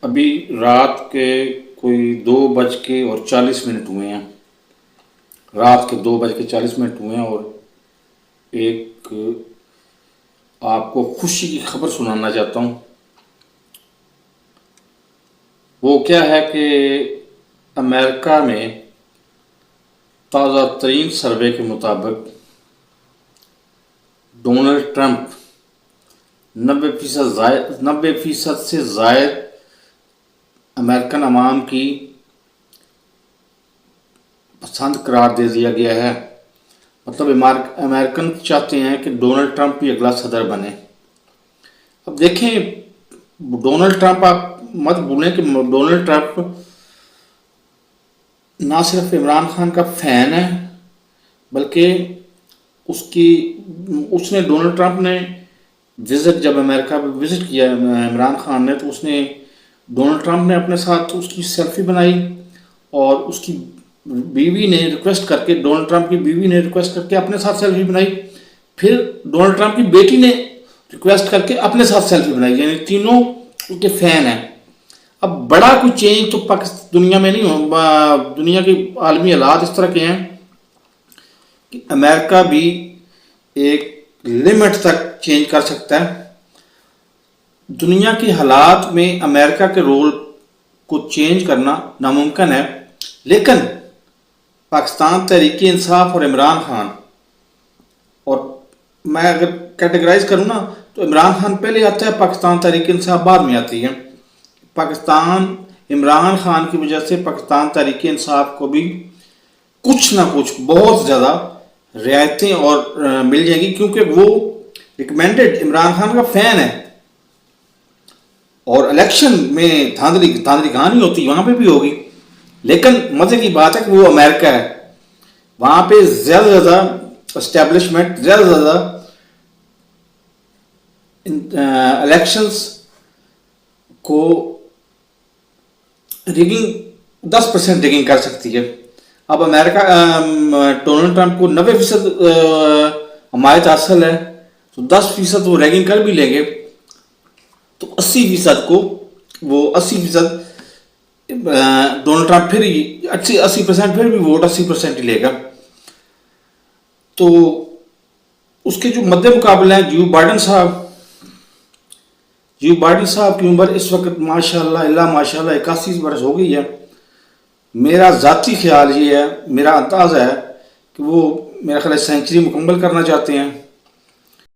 ابھی رات کے کوئی 2:40 ہوئے ہیں. رات کے 2:40 ہوئے ہیں اور ایک آپ کو خوشی کی خبر سنانا چاہتا ہوں. وہ کیا ہے کہ امریکہ میں تازہ ترین سروے کے مطابق ڈونلڈ ٹرمپ 90% سے زائد امریکن عوام کی پسند قرار دے دیا گیا ہے. مطلب امریکن چاہتے ہیں کہ ڈونلڈ ٹرمپ ہی اگلا صدر بنے. اب دیکھیں ڈونلڈ ٹرمپ، آپ مت بھولیں کہ ڈونلڈ ٹرمپ نہ صرف عمران خان کا فین ہے بلکہ اس نے ڈونلڈ ٹرمپ نے جب امریکہ پہ وزٹ کیا عمران خان نے، تو ڈونلڈ ٹرمپ نے اپنے ساتھ اس کی سیلفی بنائی اور اس کی بیوی نے ریکویسٹ کر کے اپنے ساتھ سیلفی بنائی. پھر ڈونلڈ ٹرمپ کی بیٹی نے ریکویسٹ کر کے اپنے ساتھ سیلفی بنائی. یعنی تینوں ان کے فین ہیں. اب بڑا کوئی چینج تو دنیا میں نہیں ہو. دنیا کے عالمی حالات اس طرح کے ہیں کہ امریکہ بھی ایک لمٹ تک چینج کر سکتا ہے. دنیا کے حالات میں امریکہ کے رول کو چینج کرنا ناممکن ہے، لیکن پاکستان تحریک انصاف اور عمران خان، اور میں اگر کیٹیگرائز کروں نا تو عمران خان پہلے آتا ہے، پاکستان تحریک انصاف بعد میں آتی ہے. عمران خان کی وجہ سے پاکستان تحریک انصاف کو بھی کچھ نہ کچھ بہت زیادہ رعایتیں اور مل جائیں گی، کیونکہ وہ ریکمینڈڈ عمران خان کا فین ہے. اور الیکشن میں دھاندلی کہانی ہوتی وہاں پہ بھی ہوگی، لیکن مزے کی بات ہے کہ وہ امریکہ ہے. وہاں پہ زیادہ سے زیادہ اسٹیبلشمنٹ، زیادہ سے زیادہ الیکشنز کو ریگنگ 10% ریگنگ کر سکتی ہے. اب امریکہ ڈونلڈ ٹرمپ کو 90% حمایت حاصل ہے، تو 10% وہ ریگنگ کر بھی لیں گے، تو 80% کو وہ 80% ڈونلڈ ٹرمپ پھر 80% پھر بھی ووٹ 80% ہی لے گا. تو اس کے جو مد مقابلے ہیں جو بائیڈن صاحب کی عمر اس وقت ماشاءاللہ 81 برس ہو گئی ہے. میرا ذاتی خیال یہ ہے، میرا اندازہ ہے کہ وہ میرا خیال ہے سینچری مکمل کرنا چاہتے ہیں.